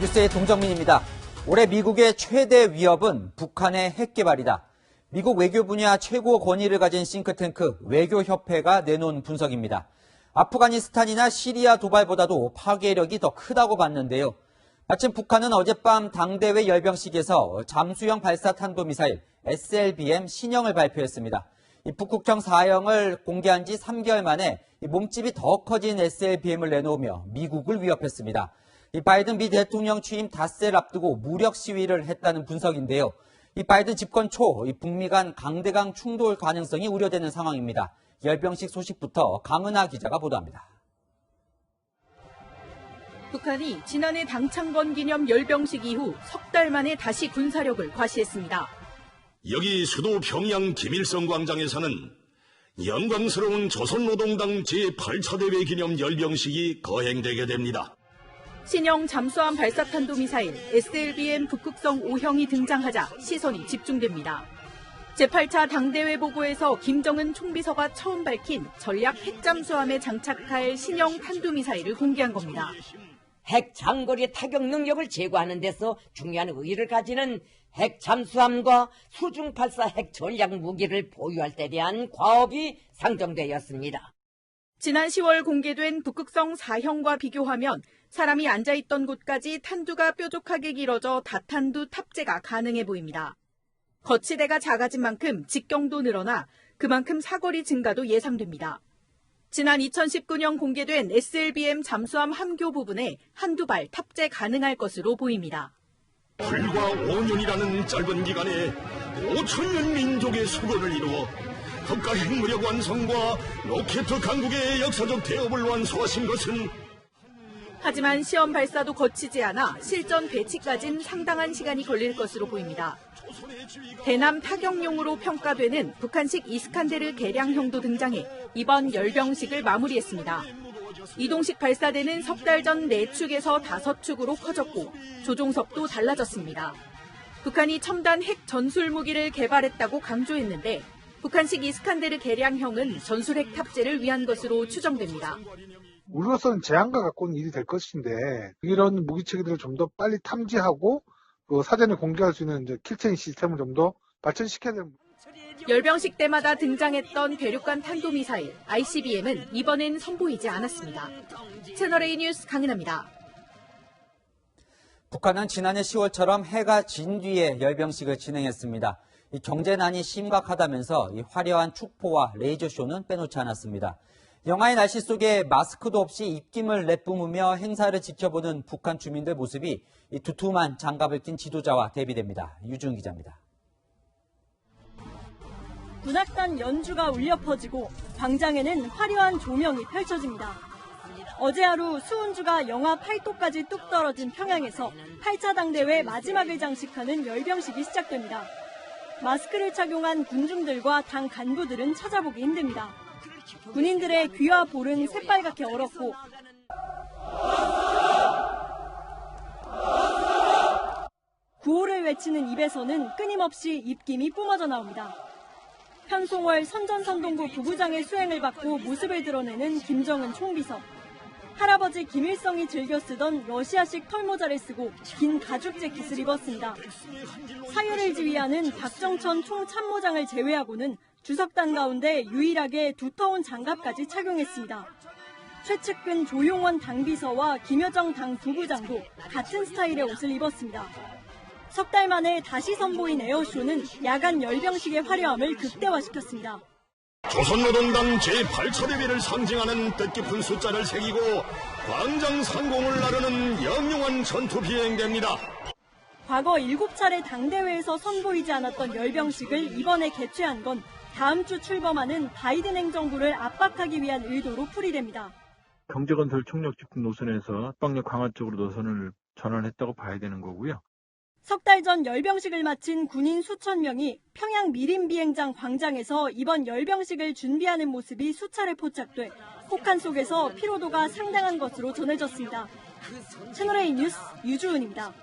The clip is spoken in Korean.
뉴스의 동정민입니다. 올해 미국의 최대 위협은 북한의 핵 개발이다. 미국 외교 분야 최고 권위를 가진 싱크탱크 외교협회가 내놓은 분석입니다. 아프가니스탄이나 시리아 도발보다도 파괴력이 더 크다고 봤는데요. 마침 북한은 어젯밤 당대회 열병식에서 잠수형 발사 탄도미사일 SLBM 신형을 발표했습니다. 북극형 4형을 공개한 지 3개월 만에 몸집이 더 커진 SLBM을 내놓으며 미국을 위협했습니다. 바이든 미 대통령 취임 닷새를 앞두고 무력 시위를 했다는 분석인데요. 바이든 집권 초 북미 간 강대강 충돌 가능성이 우려되는 상황입니다. 열병식 소식부터 강은하 기자가 보도합니다. 북한이 지난해 당창건 기념 열병식 이후 석 달 만에 다시 군사력을 과시했습니다. 여기 수도 평양 김일성 광장에서는 영광스러운 조선노동당 제8차 대회 기념 열병식이 거행되게 됩니다. 신형 잠수함 발사탄도미사일 SLBM 북극성 5형이 등장하자 시선이 집중됩니다. 제8차 당대회 보고에서 김정은 총비서가 처음 밝힌 전략 핵잠수함에 장착할 신형 탄도미사일을 공개한 겁니다. 핵 장거리 타격 능력을 제고하는 데서 중요한 의의를 가지는 핵 잠수함과 수중 발사 핵 전략 무기를 보유할 때 대한 과업이 상정되었습니다. 지난 10월 공개된 북극성 4형과 비교하면 사람이 앉아있던 곳까지 탄두가 뾰족하게 길어져 다탄두 탑재가 가능해 보입니다. 거치대가 작아진 만큼 직경도 늘어나 그만큼 사거리 증가도 예상됩니다. 지난 2019년 공개된 SLBM 잠수함 함교 부분에 한두 발 탑재 가능할 것으로 보입니다. 불과 5년이라는 짧은 기간에 5천년 민족의 수건을 이루어 국가 핵무력 완성과 로켓 강국의 역사적 대업을 완수하신 것은 하지만 시험 발사도 거치지 않아 실전 배치까지는 상당한 시간이 걸릴 것으로 보입니다. 대남 타격용으로 평가되는 북한식 이스칸데르 개량형도 등장해 이번 열병식을 마무리했습니다. 이동식 발사대는 석 달 전 4축에서 5축으로 커졌고 조종석도 달라졌습니다. 북한이 첨단 핵 전술 무기를 개발했다고 강조했는데 북한식 이스칸데르 개량형은 전술핵 탑재를 위한 것으로 추정됩니다. 우리로서는 제한과 가까운 일이 될 것인데 이런 무기체계들을 좀 더 빨리 탐지하고 사전에 공개할 수 있는 킬체인 시스템을 좀 더 발전시켜야 됩니다. 열병식 때마다 등장했던 대륙간 탄도미사일 ICBM은 이번엔 선보이지 않았습니다. 채널A 뉴스 강은하입니다. 북한은 지난해 10월처럼 해가 진 뒤에 열병식을 진행했습니다. 경제난이 심각하다면서 화려한 축포와 레이저쇼는 빼놓지 않았습니다. 영하의 날씨 속에 마스크도 없이 입김을 내뿜으며 행사를 지켜보는 북한 주민들 모습이 두툼한 장갑을 낀 지도자와 대비됩니다. 유준 기자입니다. 군악단 연주가 울려 퍼지고 광장에는 화려한 조명이 펼쳐집니다. 어제 하루 수온주가 영하 8도까지 뚝 떨어진 평양에서 8차 당대회 마지막을 장식하는 열병식이 시작됩니다. 마스크를 착용한 군중들과 당 간부들은 찾아보기 힘듭니다. 군인들의 귀와 볼은 새빨갛게 얼었고 구호를 외치는 입에서는 끊임없이 입김이 뿜어져 나옵니다. 편송월 선전선동부 부부장의 수행을 받고 모습을 드러내는 김정은 총비서. 할아버지 김일성이 즐겨 쓰던 러시아식 털모자를 쓰고 긴 가죽 재킷을 입었습니다. 사유를 지휘하는 박정천 총참모장을 제외하고는 주석단 가운데 유일하게 두터운 장갑까지 착용했습니다. 최측근 조용원 당비서와 김여정 당 부부장도 같은 스타일의 옷을 입었습니다. 석 달 만에 다시 선보인 에어쇼는 야간 열병식의 화려함을 극대화시켰습니다. 조선노동당 제8차 대회를 상징하는 뜻깊은 숫자를 새기고 광장 상공을 나르는 영롱한 전투 비행대입니다. 과거 7차례 당대회에서 선보이지 않았던 열병식을 이번에 개최한 건 다음 주 출범하는 바이든 행정부를 압박하기 위한 의도로 풀이됩니다. 경제건설 총력 집중 노선에서 압박력 강화 쪽으로 노선을 전환했다고 봐야 되는 거고요. 석 달 전 열병식을 마친 군인 수천 명이 평양 미림비행장 광장에서 이번 열병식을 준비하는 모습이 수차례 포착돼 혹한 속에서 피로도가 상당한 것으로 전해졌습니다. 채널A 뉴스 유주은입니다.